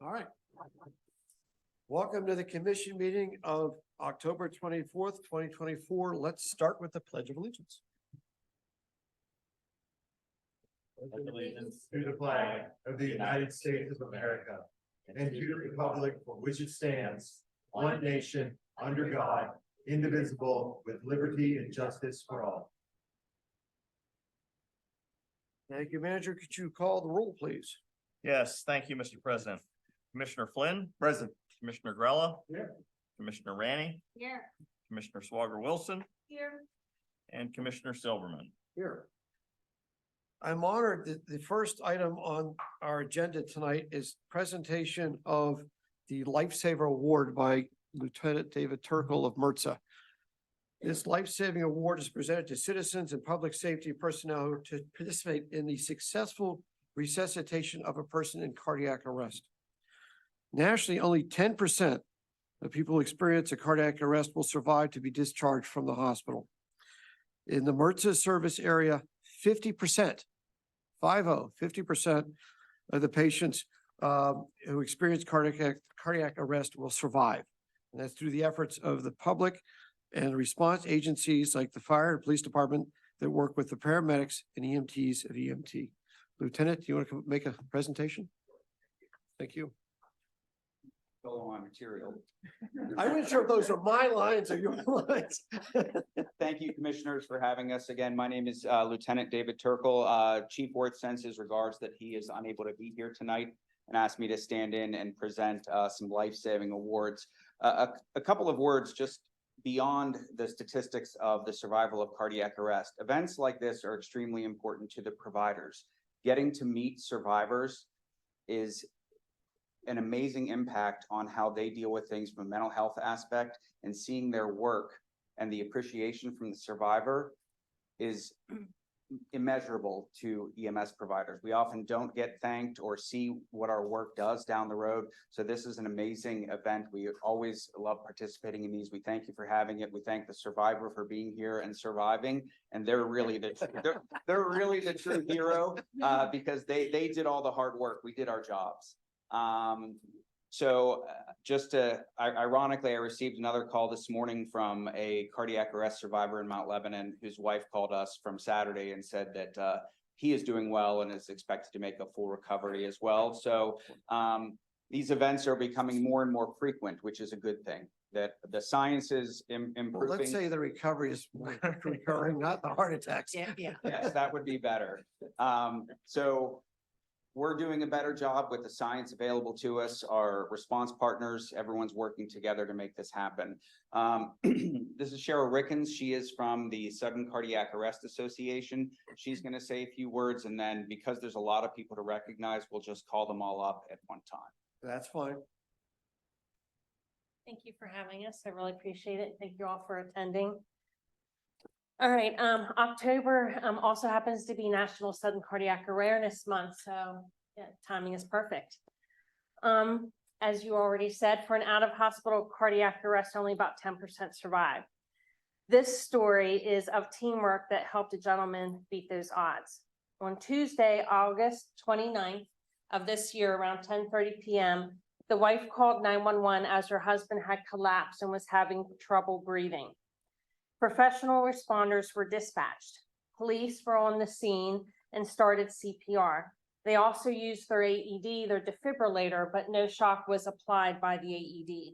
All right. Welcome to the commission meeting of October 24th, 2024. Let's start with the Pledge of Allegiance. Allegiance to the flag of the United States of America and to the republic for which it stands, one nation, under God, indivisible, with liberty and justice for all. Thank you, Manager. Could you call the roll, please? Yes, thank you, Mr. President. Commissioner Flynn. Present. Commissioner Grella. Here. Commissioner Ranny. Here. Commissioner Swager Wilson Here. and Commissioner Silverman. Here. I'm honored that the first item on our agenda tonight is presentation of the Lifesaver Award by Lieutenant David Turkle of MRTSA. This life-saving award is presented to citizens and public safety personnel to participate in the successful resuscitation of a person in cardiac arrest. Nationally, only 10% of people who experience a cardiac arrest will survive to be discharged from the hospital. In the MRTSA service area, 50%, 50% of the patients who experience cardiac arrest will survive. And that's through the efforts of the public and response agencies like the fire and police department that work with the paramedics and EMTs of EMT. Lieutenant, do you want to make a presentation? Thank you. Go on material. I wasn't sure if those are my lines or your lines. Thank you, commissioners, for having us again. My name is Lieutenant David Turkle. Chief Worth sends his regards that he is unable to be here tonight and asked me to stand in and present some life-saving awards. A couple of words just beyond the statistics of the survival of cardiac arrest. Events like this are extremely important to the providers. Getting to meet survivors is an amazing impact on how they deal with things from a mental health aspect, and seeing their work and the appreciation from the survivor is immeasurable to EMS providers. We often don't get thanked or see what our work does down the road. So this is an amazing event. We always love participating in these. We thank you for having it. We thank the survivor for being here and surviving. And they're really they're really the true hero because they did all the hard work. We did our jobs. Ironically, I received another call this morning from a cardiac arrest survivor in Mount Lebanon, whose wife called us from Saturday and said that he is doing well and is expected to make a full recovery as well. So these events are becoming more and more frequent, which is a good thing. That the science is improving. Well, let's say the recovery is recurring, not the heart attacks. Yeah. Yes, that would be better. So we're doing a better job with the science available to us. Our response partners, everyone's working together to make this happen. This is Cheryl Rickens. She is from the Sudden Cardiac Arrest Association. She's going to say a few words, and then because there's a lot of people to recognize, we'll just call them all up at one time. That's fine. Thank you for having us. I really appreciate it. Thank you all for attending. All right, October also happens to be National Sudden Cardiac Awareness Month, so yeah, timing is perfect. As you already said, for an out-of-hospital cardiac arrest, only about 10% survive. This story is of teamwork that helped a gentleman beat those odds. On Tuesday, August 29th of this year, around 10:30 p.m., the wife called 911 as her husband had collapsed and was having trouble breathing. Professional responders were dispatched. Police were on the scene and started CPR. They also used their AED, their defibrillator, but no shock was applied by the AED.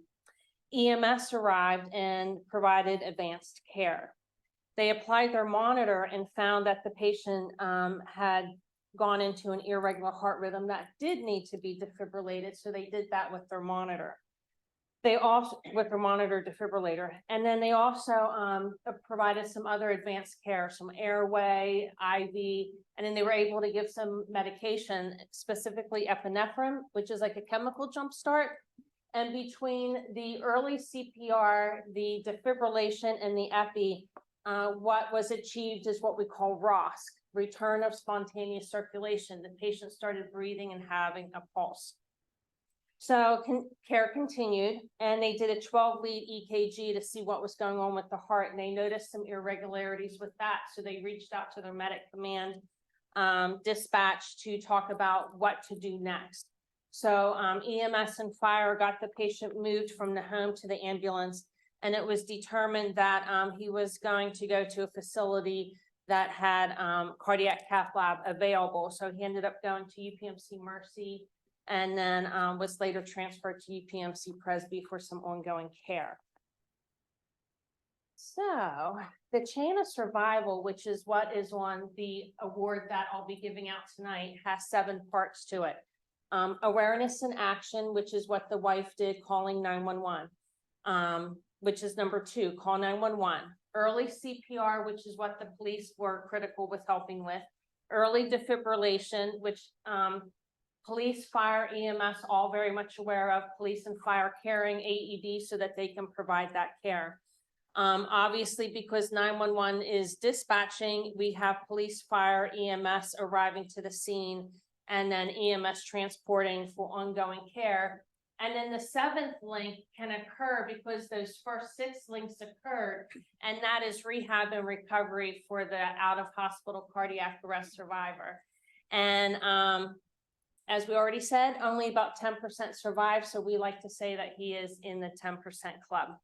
EMS arrived and provided advanced care. They applied their monitor and found that the patient had gone into an irregular heart rhythm that did need to be defibrillated, so they did that with their monitor. They also, with their monitor defibrillator, and then they also provided some other advanced care, some airway, IV, and then they were able to give some medication, specifically epinephrine, which is like a chemical jump start. And between the early CPR, the defibrillation, and the epi, what was achieved is what we call ROSC, return of spontaneous circulation. The patient started breathing and having a pulse. So care continued, and they did a 12-lead EKG to see what was going on with the heart, and they noticed some irregularities with that. So they reached out to their medic command dispatch to talk about what to do next. So EMS and fire got the patient moved from the home to the ambulance. And it was determined that he was going to go to a facility that had cardiac cath lab available. So he ended up going to UPMC Mercy and then was later transferred to UPMC Presby for some ongoing care. So the chain of survival, which is what is on the award that I'll be giving out tonight, has 7 parts to it. Awareness and action, which is what the wife did, calling 911. Which is number 2, call 911. Early CPR, which is what the police were critical with helping with. Early defibrillation, which police, fire, EMS, all very much aware of. Police and fire carrying AED so that they can provide that care. Obviously, because 911 is dispatching, we have police, fire, EMS arriving to the scene, and then EMS transporting for ongoing care. And then the 7th link can occur because those first 6 links occurred, and that is rehab and recovery for the out-of-hospital cardiac arrest survivor. And as we already said, only about 10% survive, so we like to say that he is in the 10% club.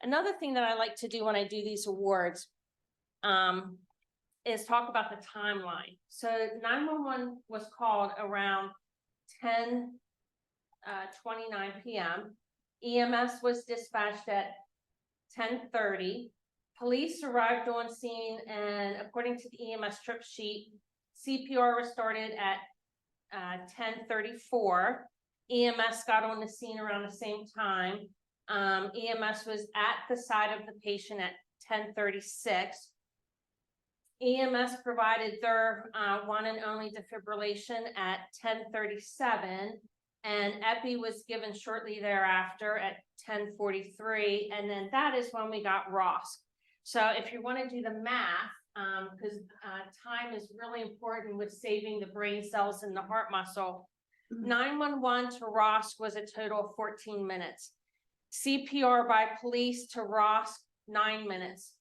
Another thing that I like to do when I do these awards is talk about the timeline. So 911 was called around 10:29 p.m. EMS was dispatched at 10:30. Police arrived on scene, and according to the EMS trip sheet, CPR was started at 10:34. EMS got on the scene around the same time. EMS was at the side of the patient at 10:36. EMS provided their one and only defibrillation at 10:37. And epi was given shortly thereafter at 10:43, and then that is when we got ROSC. So if you want to do the math, because time is really important with saving the brain cells and the heart muscle, 911 to ROSC was a total of 14 minutes. CPR by police to ROSC, 9 minutes.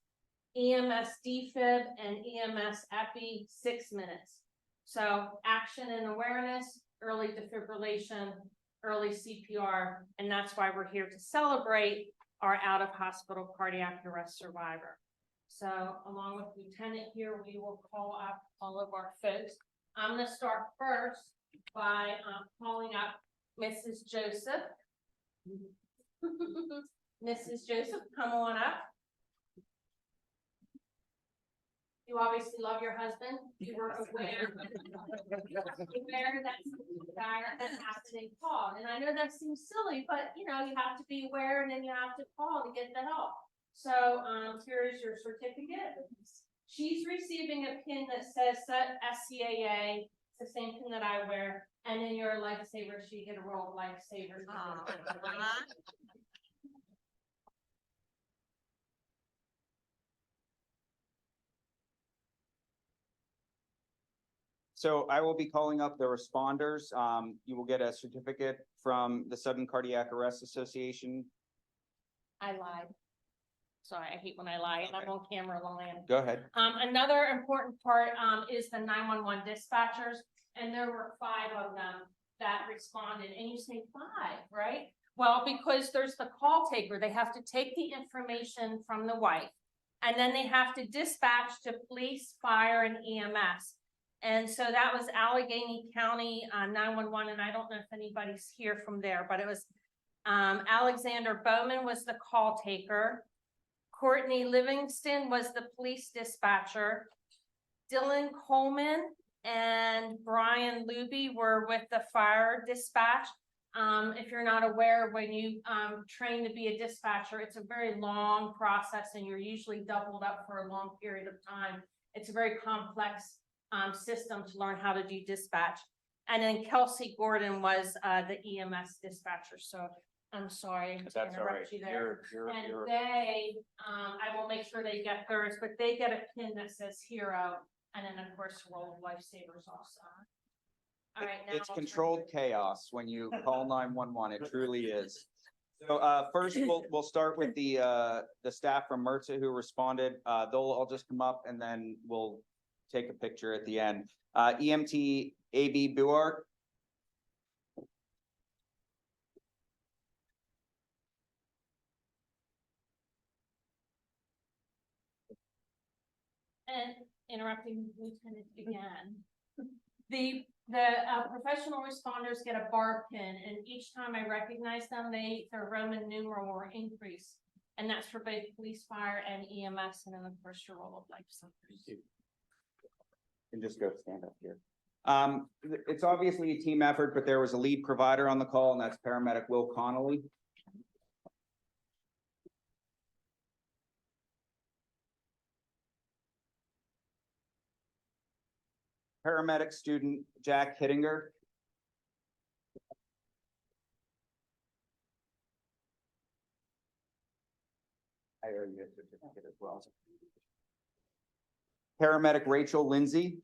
EMS defib and EMS epi, 6 minutes. So action and awareness, early defibrillation, early CPR, and that's why we're here to celebrate our out-of-hospital cardiac arrest survivor. So along with Lieutenant here, we will call up all of our folks. I'm going to start first by calling up Mrs. Joseph. Mrs. Joseph, come on up. You obviously love your husband. You were aware that has to be called. And I know that seems silly, but you know, you have to be aware and then you have to call to get the help. So here is your certificate. She's receiving a pin that says SCAA. It's the same pin that I wear. And then you're a lifesaver. She get a roll of lifesavers. So I will be calling up the responders. You will get a certificate from the Sudden Cardiac Arrest Association. I lied. Sorry, I hate when I lie and I'm on camera lying. Go ahead. Another important part is the 911 dispatchers, and there were 5 of them that responded. And you say 5, right? Well, because there's the call taker, they have to take the information from the wife, and then they have to dispatch to police, fire, and EMS. And so that was Allegheny County 911, and I don't know if anybody's here from there, but it was Alexander Bowman was the call taker. Courtney Livingston was the police dispatcher. Dylan Coleman and Brian Luby were with the fire dispatch. If you're not aware, when you train to be a dispatcher, it's a very long process and you're usually doubled up for a long period of time. It's a very complex system to learn how to do dispatch. And then Kelsey Gordon was the EMS dispatcher. So I'm sorry to interrupt you there. And they, I will make sure they get theirs, but they get a pin that says hero, and then of course roll of lifesavers also. All right, now It's controlled chaos when you call 911. It truly is. So first we'll start with the staff from MRSA who responded. They'll all just come up and then we'll take a picture at the end. EMT AB Buark. And interrupting Lieutenant again. The professional responders get a bar pin, and each time I recognize them, their Roman numeral will increase. And that's for both police, fire, and EMS, and then of course your role of life centers. And just go stand up here. It's obviously a team effort, but there was a lead provider on the call, and that's paramedic Will Connolly. Paramedic student Jack Hittinger. I owe you a certificate as well. Paramedic Rachel Lindsay.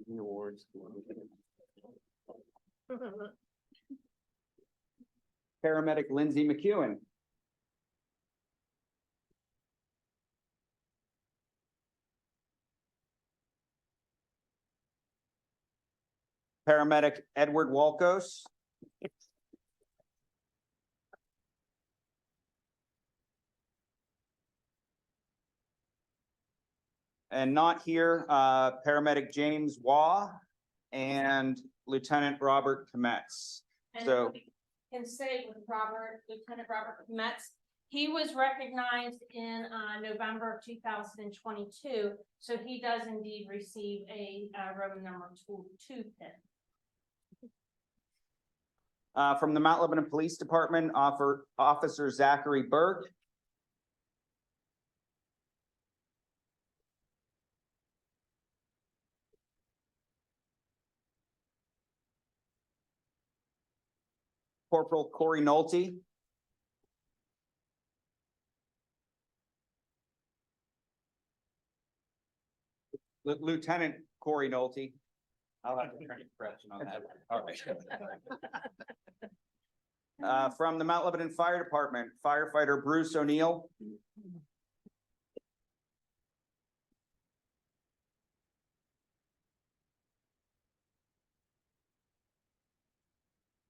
The awards. Paramedic Lindsay McEwen. Paramedic Edward Walkos. And not here, paramedic James Waugh and Lieutenant Robert Kometz. And So- we can say with Lieutenant Robert Metz, he was recognized in November of 2022. So he does indeed receive a Roman number two pin. From the Mount Lebanon Police Department, Officer Zachary Burke. Corporal Corey Nolte. Lieutenant Corey Nolte. I'll have to turn your correction on that. All right. From the Mount Lebanon Fire Department, firefighter Bruce O'Neill.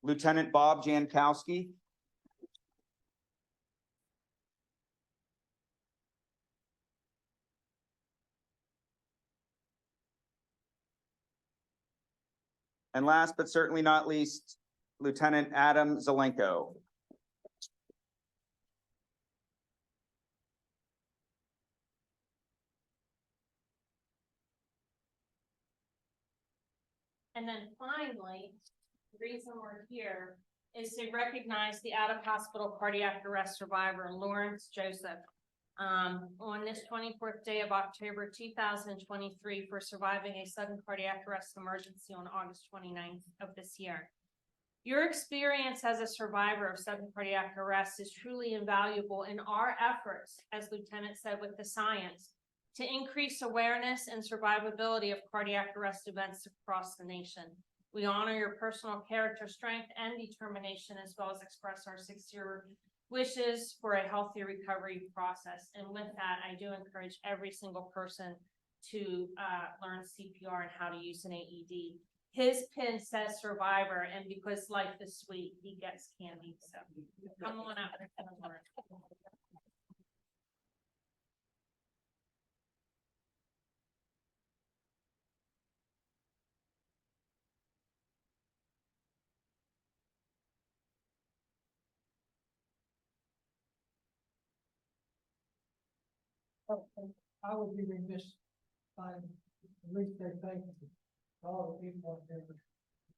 Lieutenant Bob Jankowski. And last but certainly not least, Lieutenant Adam Zelenko. And then finally, the reason we're here is to recognize the out-of-hospital cardiac arrest survivor Lawrence Joseph. On this 24th day of October 2023 for surviving a sudden cardiac arrest emergency on August 29th of this year. Your experience as a survivor of sudden cardiac arrest is truly invaluable in our efforts, as Lieutenant said, with the science, to increase awareness and survivability of cardiac arrest events across the nation. We honor your personal character, strength, and determination, as well as express our sincere wishes for a healthy recovery process. And with that, I do encourage every single person to learn CPR and how to use an AED. His pin says survivor, and because life is sweet, he gets candy. So come on out. I would be remiss by at least say thank you to all the people out there,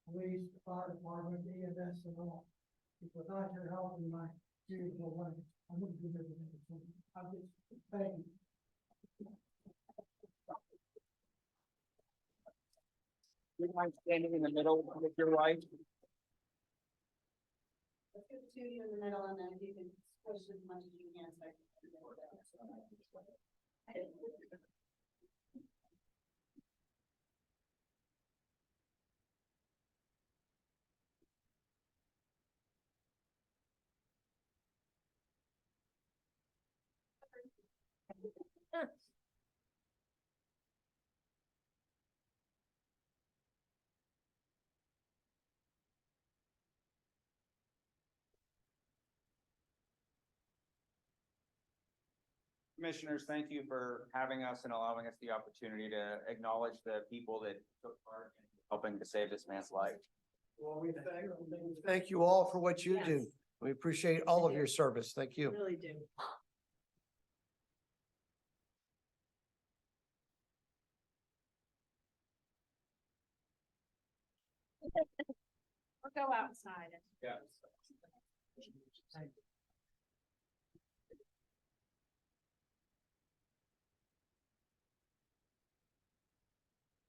police, fire department, EMS and all. If without your help in my usual life, I wouldn't be able to do it. I just thank you. You mind standing in the middle with your wife? Let's get the two of you in the middle, and then you can push as much as you can. Commissioners, thank you for having us and allowing us the opportunity to acknowledge the people that took part in helping to save this man's life. Well, we thank you all for what you do. Yes. We appreciate all of your service. Thank you. Really do. Or go outside. Yeah.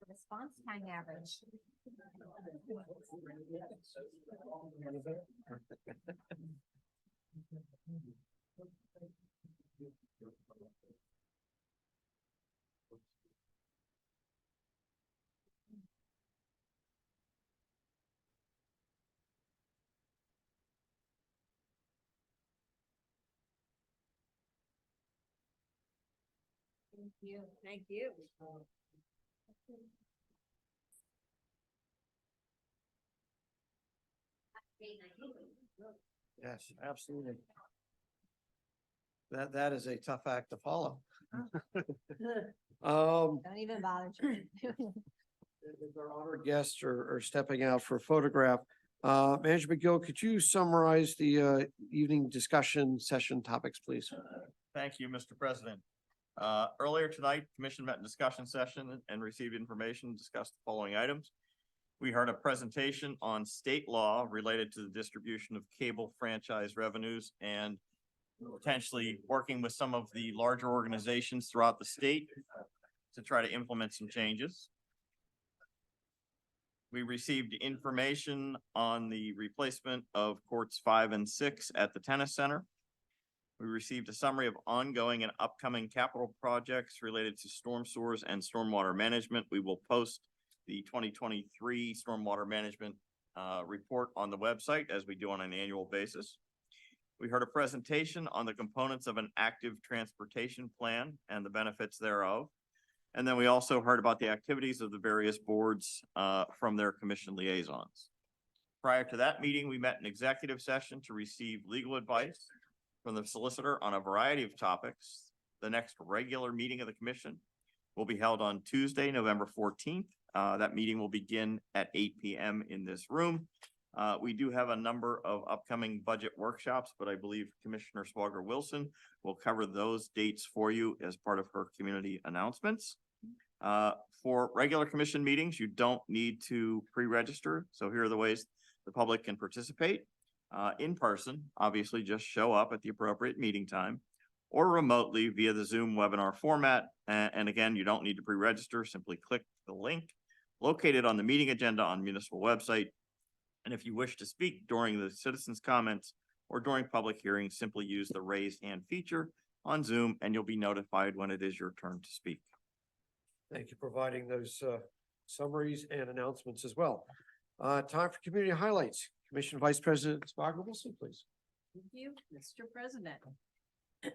Response time average. Thank you. Thank you. Yes, absolutely. That is a tough act to follow. Don't even bother. As our honored guests are stepping out for a photograph, Manager McGill, could you summarize the evening discussion session topics, please? Thank you, Mr. President. Earlier tonight, commission met in discussion session and received information, discussed the following items. We heard a presentation on state law related to the distribution of cable franchise revenues and potentially working with some of the larger organizations throughout the state to try to implement some changes. We received information on the replacement of courts 5 and 6 at the tennis center. We received a summary of ongoing and upcoming capital projects related to storm sewers and stormwater management. We will post the 2023 stormwater management report on the website as we do on an annual basis. We heard a presentation on the components of an active transportation plan and the benefits thereof. And then we also heard about the activities of the various boards from their commission liaisons. Prior to that meeting, we met in executive session to receive legal advice from the solicitor on a variety of topics. The next regular meeting of the commission will be held on Tuesday, November 14th. That meeting will begin at 8 p.m. in this room. We do have a number of upcoming budget workshops, but I believe Commissioner Swager Wilson will cover those dates for you as part of her community announcements. For regular commission meetings, you don't need to pre-register. So here are the ways the public can participate. In person, obviously just show up at the appropriate meeting time, or remotely via the Zoom webinar format. And again, you don't need to pre-register, simply click the link located on the meeting agenda on municipal website. And if you wish to speak during the citizens' comments or during public hearings, simply use the raise hand feature on Zoom and you'll be notified when it is your turn to speak. Thank you for providing those summaries and announcements as well. Time for community highlights. Commission Vice President Swager Wilson, please. Thank you, Mr. President.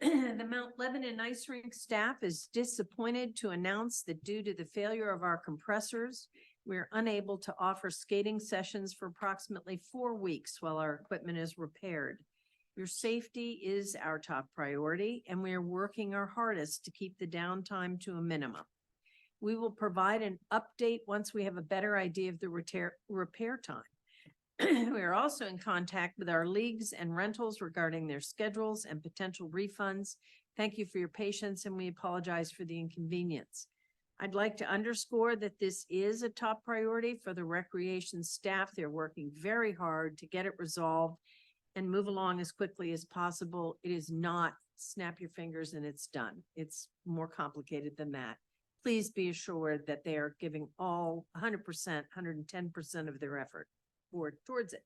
The Mount Lebanon Ice Rink staff is disappointed to announce that due to the failure of our compressors, we are unable to offer skating sessions for approximately 4 weeks while our equipment is repaired. Your safety is our top priority, and we are working our hardest to keep the downtime to a minimum. We will provide an update once we have a better idea of the repair time. We are also in contact with our leagues and rentals regarding their schedules and potential refunds. Thank you for your patience, and we apologize for the inconvenience. I'd like to underscore that this is a top priority for the recreation staff. They're working very hard to get it resolved and move along as quickly as possible. It is not snap your fingers and it's done. It's more complicated than that. Please be assured that they are giving all 100%, 110% of their effort towards it.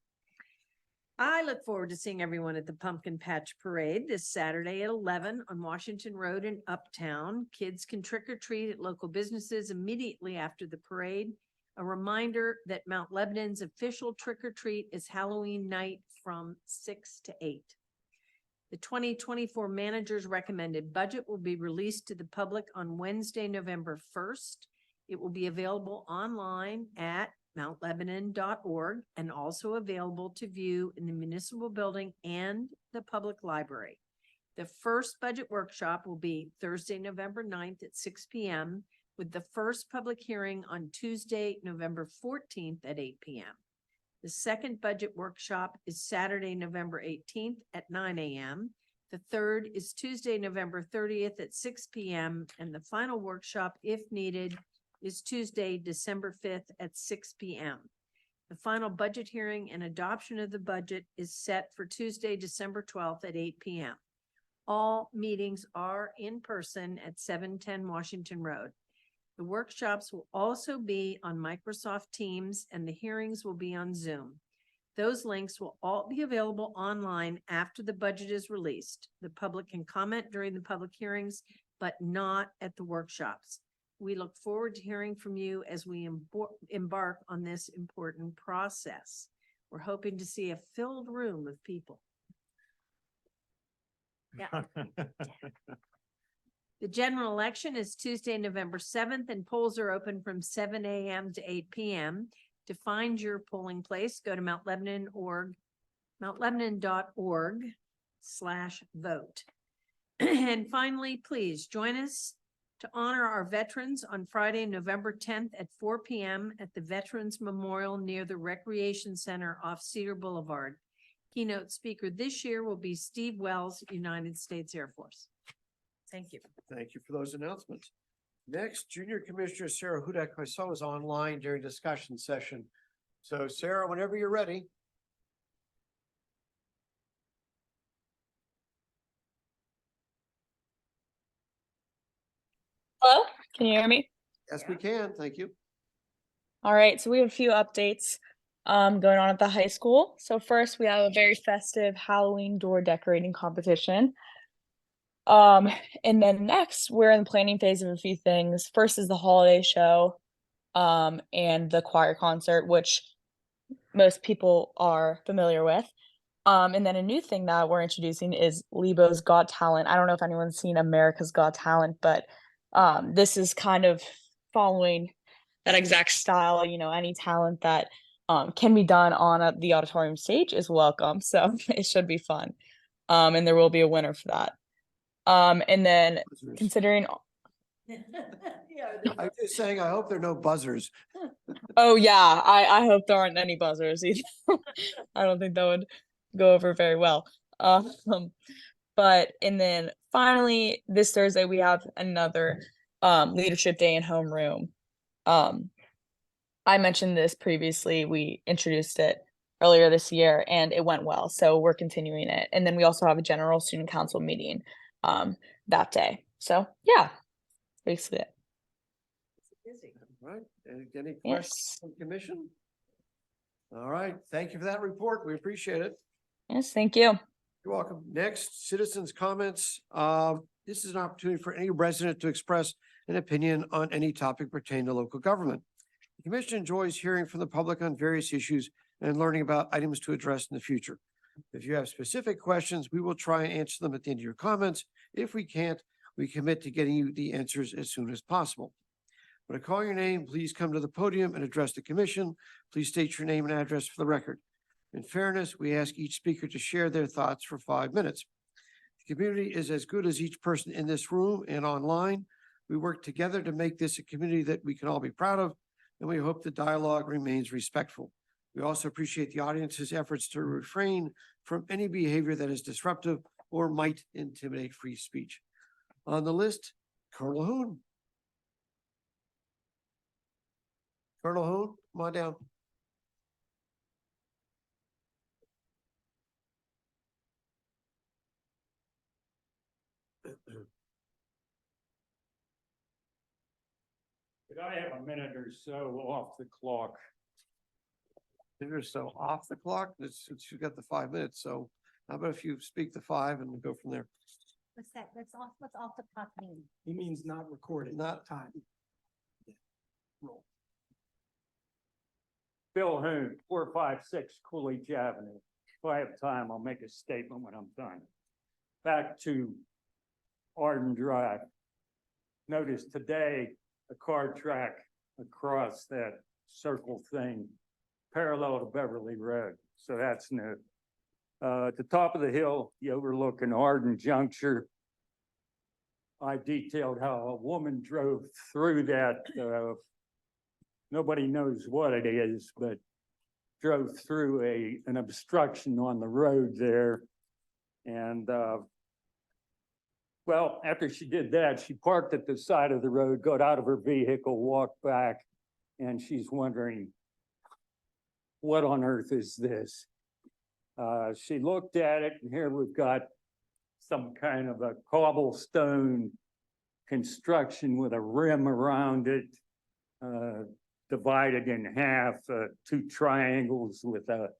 I look forward to seeing everyone at the Pumpkin Patch Parade this Saturday at 11 on Washington Road in Uptown. Kids can trick or treat at local businesses immediately after the parade. A reminder that Mount Lebanon's official trick or treat is Halloween night from 6 to 8. The 2024 manager's recommended budget will be released to the public on Wednesday, November 1st. It will be available online at mountlebanon.org and also available to view in the municipal building and the public library. The first budget workshop will be Thursday, November 9th at 6 p.m. with the first public hearing on Tuesday, November 14th at 8 p.m. The second budget workshop is Saturday, November 18th at 9 a.m. The third is Tuesday, November 30th at 6 p.m. And the final workshop, if needed, is Tuesday, December 5th at 6 p.m. The final budget hearing and adoption of the budget is set for Tuesday, December 12th at 8 p.m. All meetings are in person at 710 Washington Road. The workshops will also be on Microsoft Teams and the hearings will be on Zoom. Those links will all be available online after the budget is released. The public can comment during the public hearings, but not at the workshops. We look forward to hearing from you as we embark on this important process. We're hoping to see a filled room of people. Yeah. The general election is Tuesday, November 7th, and polls are open from 7 a.m. to 8 p.m. To find your polling place, go to mountlebanon.org/vote. And finally, please join us to honor our veterans on Friday, November 10th at 4 p.m. at the Veterans Memorial near the Recreation Center off Cedar Boulevard. Keynote speaker this year will be Steve Wells, United States Air Force. Thank you. Thank you for those announcements. Next, Junior Commissioner Sarah Hudak, I saw was online during discussion session. So Sarah, whenever you're ready. Hello, can you hear me? Yes, we can. Thank you. All right, so we have a few updates going on at the high school. So first, we have a very festive Halloween door decorating competition. And then next, we're in the planning phase of a few things. First is the holiday show, and the choir concert, which most people are familiar with. And then a new thing that we're introducing is Lebo's Got Talent. I don't know if anyone's seen America's Got Talent, but this is kind of following that exact style. You know, any talent that can be done on the auditorium stage is welcome. So it should be fun. And there will be a winner for that. And then considering, I'm just saying, I hope there are no buzzers. oh yeah, I hope there aren't any buzzers either. I don't think that would go over very well. And then finally, this Thursday, we have another leadership day in homeroom. I mentioned this previously. We introduced it earlier this year and it went well. So we're continuing it. And then we also have a general student council meeting that day. So yeah, basically it. All right. Any questions Yes. from the commission? All right. Thank you for that report. We appreciate it. Yes, thank you. You're welcome. Next, citizens' comments. This is an opportunity for any resident to express an opinion on any topic pertaining to local government. The commission enjoys hearing from the public on various issues and learning about items to address in the future. If you have specific questions, we will try and answer them at the end of your comments. If we can't, we commit to getting you the answers as soon as possible. When I call your name, please come to the podium and address the commission. Please state your name and address for the record. In fairness, we ask each speaker to share their thoughts for 5 minutes. The community is as good as each person in this room and online. We work together to make this a community that we can all be proud of, and we hope the dialogue remains respectful. We also appreciate the audience's efforts to refrain from any behavior that is disruptive or might intimidate free speech. On the list, Colonel Hoon. Colonel Hoon, come on down. Could I have a minute or so off the clock? You're so off the clock, since you got the 5 minutes, so how about if you speak the 5 and we'll go from there? What's that? What's off the clock mean? He means not recorded. Not time. roll. Bill Hoon, 456 Coolidge Avenue. If I have time, I'll make a statement when I'm done. Back to Arden Drive. Notice today, a car track across that circle thing parallel to Beverly Road. So that's new. At the top of the hill, you overlook an Arden juncture. I detailed how a woman drove through that, nobody knows what it is, but drove through an obstruction on the road there. And, well, after she did that, she parked at the side of the road, got out of her vehicle, walked back, and she's wondering, what on earth is this? She looked at it, and here we've got some kind of a cobblestone construction with a rim around it, divided in half, two triangles with a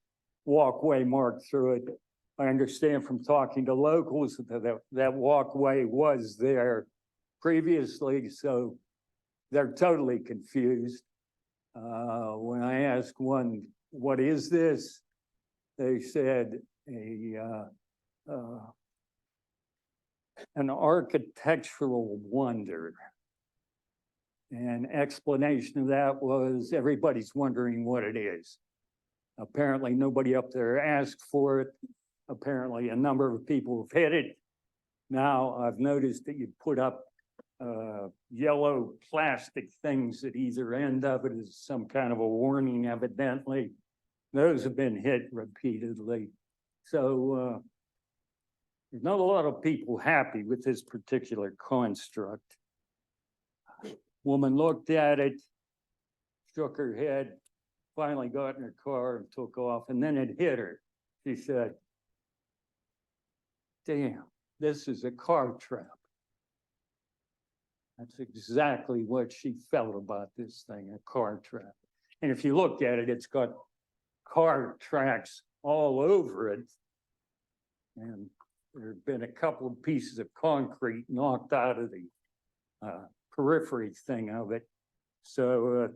walkway marked through it. I understand from talking to locals that walkway was there previously, so they're totally confused. When I asked one, what is this? They said an architectural wonder. And explanation of that was everybody's wondering what it is. Apparently nobody up there asked for it. Apparently a number of people have hit it. Now I've noticed that you put up yellow plastic things at either end of it as some kind of a warning evidently. Those have been hit repeatedly. So there's not a lot of people happy with this particular construct. Woman looked at it, shook her head, finally got in her car and took off, and then it hit her. She said, damn, this is a car trap. That's exactly what she felt about this thing, a car trap. And if you look at it, it's got car tracks all over it. And there have been a couple of pieces of concrete knocked out of the periphery thing of it. So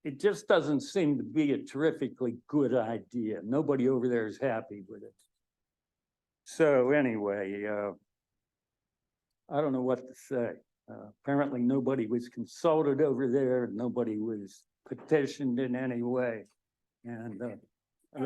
it just doesn't seem to be a terrifically good idea. Nobody over there is happy with it. So anyway, I don't know what to say. Apparently nobody was consulted over there. Nobody was petitioned in any way. And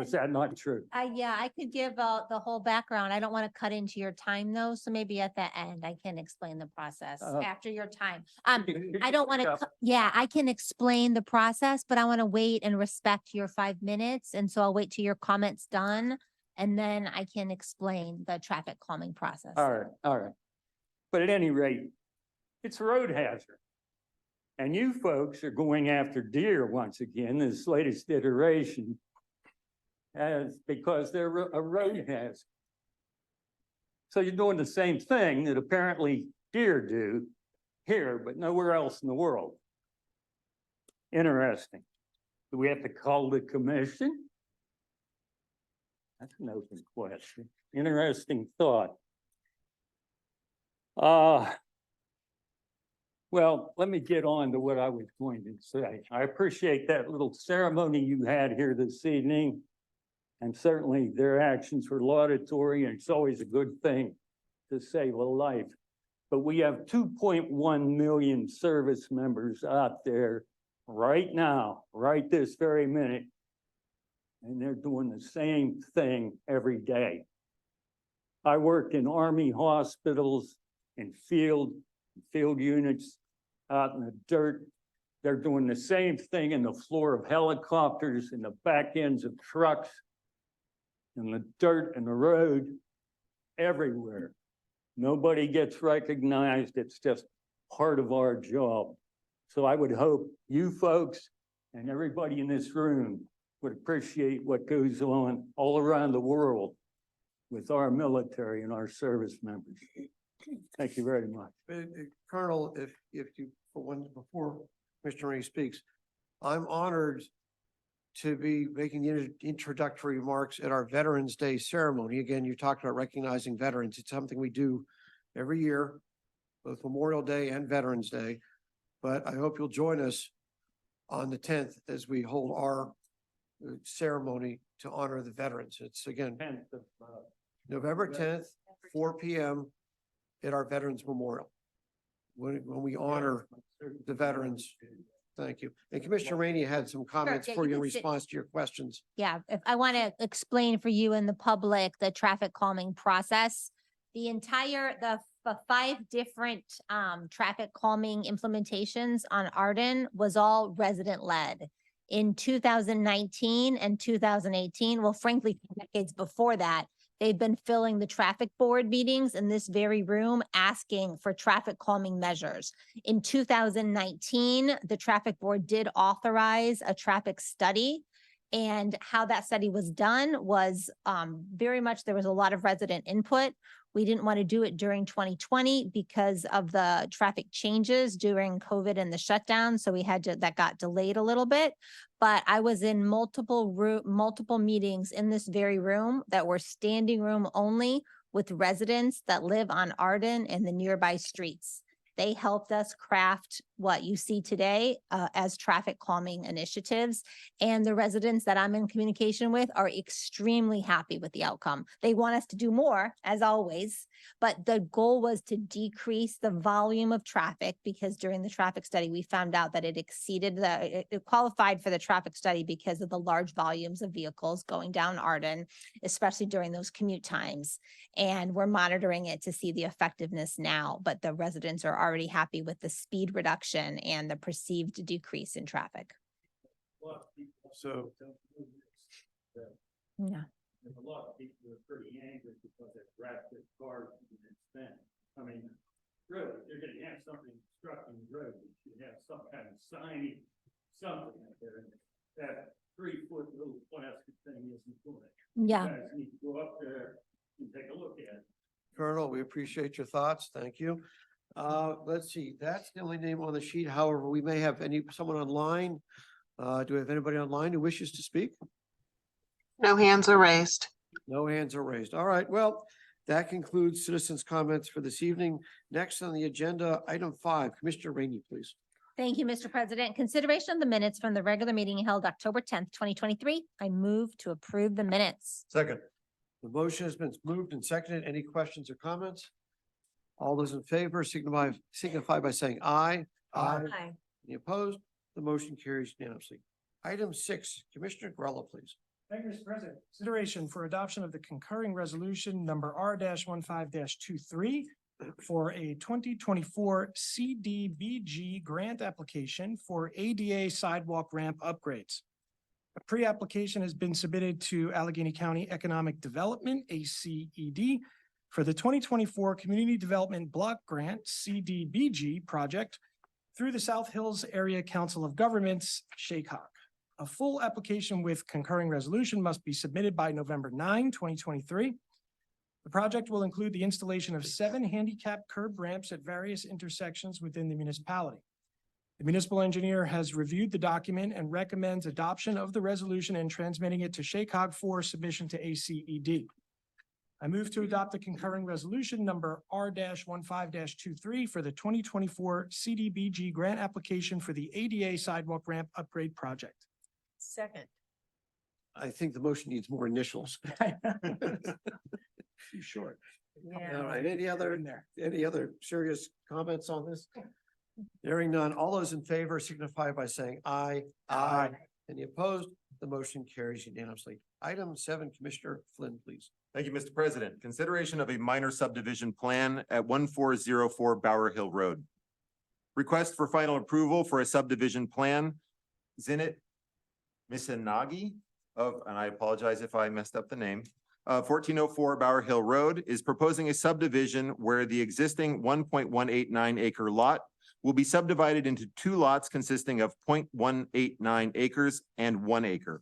is that not true? Yeah, I could give the whole background. I don't want to cut into your time though, so maybe at the end I can explain the process after your time. I don't want to, yeah, I can explain the process, but I want to wait and respect your 5 minutes. And so I'll wait till your comments done and then I can explain the traffic calming process. All right. But at any rate, it's a road hazard. And you folks are going after deer once again, this latest iteration, as because they're a road hazard. So you're doing the same thing that apparently deer do here, but nowhere else in the world. Interesting. Do we have to call the commission? That's an open question. Interesting thought. Well, let me get on to what I was going to say. I appreciate that little ceremony you had here this evening. And certainly their actions were laudatory, and it's always a good thing to save a life. But we have 2.1 million service members out there right now, right this very minute. And they're doing the same thing every day. I work in Army hospitals, in field units, out in the dirt. They're doing the same thing in the floor of helicopters, in the back ends of trucks, in the dirt and the road, everywhere. Nobody gets recognized. It's just part of our job. So I would hope you folks and everybody in this room would appreciate what goes on all around the world with our military and our service members. Thank you very much. Colonel, if you, before Mr. Ray speaks, I'm honored to be making the introductory remarks at our Veterans Day ceremony. Again, you talked about recognizing veterans. It's something we do every year, both Memorial Day and Veterans Day. But I hope you'll join us on the 10th as we hold our ceremony to honor the veterans. It's again, November 10th, 4 p.m. at our Veterans Memorial. When we honor the veterans thank you. And Commissioner Rainey had some comments yeah, for you you in can sit. response to your questions. Yeah, if I want to explain for you and the public, the traffic calming process. The entire, the 5 different traffic calming implementations on Arden was all resident led. In 2019 and 2018, well, frankly, decades before that, they've been filling the traffic board meetings in this very room, asking for traffic calming measures. In 2019, the traffic board did authorize a traffic study. And how that study was done was very much, there was a lot of resident input. We didn't want to do it during 2020 because of the traffic changes during COVID and the shutdown. So we had to, that got delayed a little bit. But I was in multiple meetings in this very room that were standing room only with residents that live on Arden and the nearby streets. They helped us craft what you see today as traffic calming initiatives. And the residents that I'm in communication with are extremely happy with the outcome. They want us to do more, as always, but the goal was to decrease the volume of traffic because during the traffic study, we found out that it exceeded it qualified for the traffic study because of the large volumes of vehicles going down Arden, especially during those commute times. And we're monitoring it to see the effectiveness now, but the residents are already happy with the speed reduction and the perceived decrease in traffic. So, Yeah. And a lot of people are pretty angry because they wrapped their cars and spent. I mean, really, they're gonna have something obstructing the road. You should have some kind of sign, something out there. That 3-foot little plastic thing isn't doing it. Yeah. You guys need to go up there and take a look at it. Colonel, we appreciate your thoughts. Thank you. Let's see, that's the only name on the sheet. However, we may have someone online. Do we have anybody online who wishes to speak? No hands are raised. No hands are raised. All right, well, that concludes citizens' comments for this evening. Next on the agenda, item 5, Commissioner Rainey, please. Thank you, Mr. President. Consideration of the minutes from the regular meeting held October 10th, 2023. I move to approve the minutes. Second. The motion has been moved and seconded. Any questions or comments? All those in favor signify by saying aye. Aye. Any opposed? The motion carries unanimously. Item 6, Commissioner Grella, please. Thank you, Mr. President. Consideration for adoption of the concurring resolution number R-15-23 for a 2024 CDBG grant application for ADA sidewalk ramp upgrades. A pre-application has been submitted to Allegheny County Economic Development, ACED, for the 2024 Community Development Block Grant, CDBG project through the South Hills Area Council of Governments, SHACOG. A full application with concurring resolution must be submitted by November 9, 2023. The project will include the installation of 7 handicap curb ramps at various intersections within the municipality. The municipal engineer has reviewed the document and recommends adoption of the resolution and transmitting it to SHACOG for submission to ACED. I move to adopt the concurring resolution number R-15-23 for the 2024 CDBG grant application for the ADA sidewalk ramp upgrade project. Second. I think the motion needs more initials. Too short. All right, any other serious comments on this? Hearing none, all those in favor signify by saying aye. Aye. Any opposed? The motion carries unanimously. Item 7, Commissioner Flynn, please. Thank you, Mr. President. Consideration of a minor subdivision plan at 1404 Bower Hill Road. Request for final approval for a subdivision plan. Zinit Misanagi of, and I apologize if I messed up the name, 1404 Bower Hill Road is proposing a subdivision where the existing 1.189 acre lot will be subdivided into 2 lots consisting of 0.189 acres and 1 acre.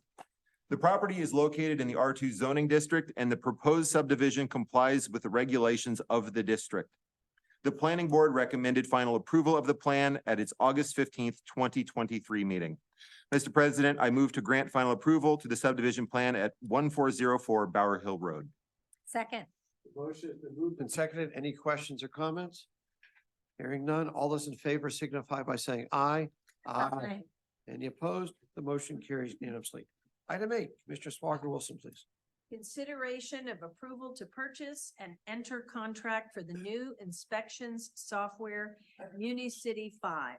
The property is located in the R2 zoning district and the proposed subdivision complies with the regulations of the district. The planning board recommended final approval of the plan at its August 15th, 2023 meeting. Mr. President, I move to grant final approval to the subdivision plan at 1404 Bower Hill Road. Second. The motion has been moved and seconded. Any questions or comments? Hearing none, all those in favor signify by saying aye. Aye. Any opposed? The motion carries unanimously. Item 8, Commissioner Sparkle Wilson, please. Consideration of approval to purchase and enter contract for the new inspections software, MuniCity 5.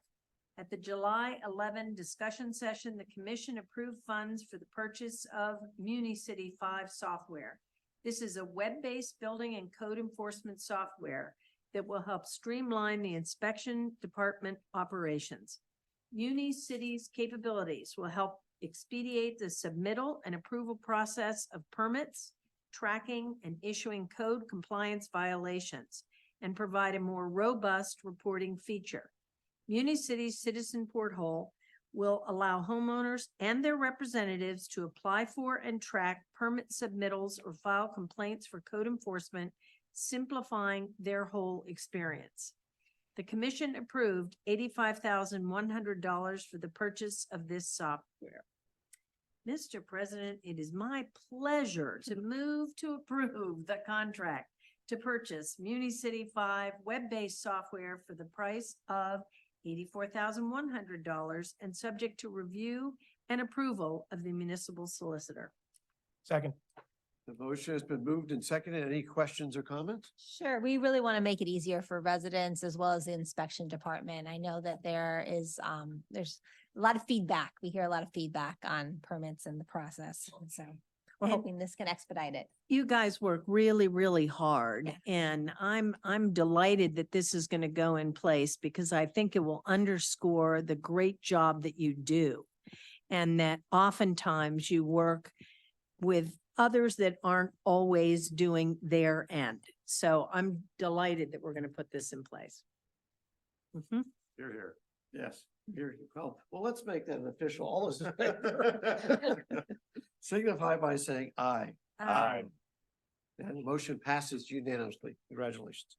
At the July 11 discussion session, the commission approved funds for the purchase of MuniCity 5 software. This is a web-based building and code enforcement software that will help streamline the inspection department operations. MuniCity's capabilities will help expedite the submittal and approval process of permits, tracking and issuing code compliance violations, and provide a more robust reporting feature. MuniCity's Citizen Porthole will allow homeowners and their representatives to apply for and track permit submittals or file complaints for code enforcement, simplifying their whole experience. The commission approved $85,100 for the purchase of this software. Mr. President, it is my pleasure to move to approve the contract to purchase MuniCity 5 web-based software for the price of $84,100 and subject to review and approval of the municipal solicitor. Second. The motion has been moved and seconded. Any questions or comments? Sure, we really want to make it easier for residents as well as the inspection department. I know that there's a lot of feedback. We hear a lot of feedback on permits and the process. And so we're And- hoping this can expedite it. You guys work really, really hard, and I'm delighted that this is going to go in place because I think it will underscore the great job that you do. And that oftentimes you work with others that aren't always doing their end. So I'm delighted that we're going to put this in place. Mhm. Here, here. Yes, here you go. Well, let's make that an official. All those in favor signify by saying aye. And the motion passes unanimously. Congratulations.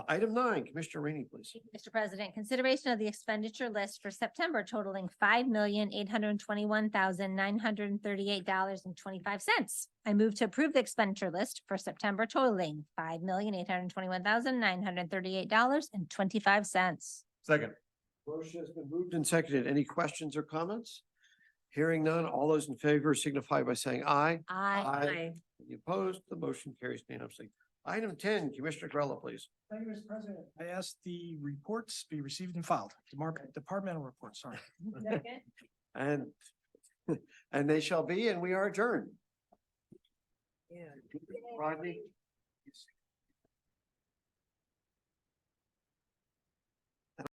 Item 9, Commissioner Rainey, please. Mr. President, consideration of the expenditure list for September totaling $5,821,938.25. I move to approve the expenditure list for September totaling $5,821,938.25. Second. Motion has been moved and seconded. Any questions or comments? Hearing none, all those in favor signify by saying aye. Aye. Any opposed? The motion carries unanimously. Item 10, Commissioner Grella, please. Thank you, Mr. President. I ask the reports be received and filed, departmental reports, sorry. And and they shall be, and we are adjourned. Rodney?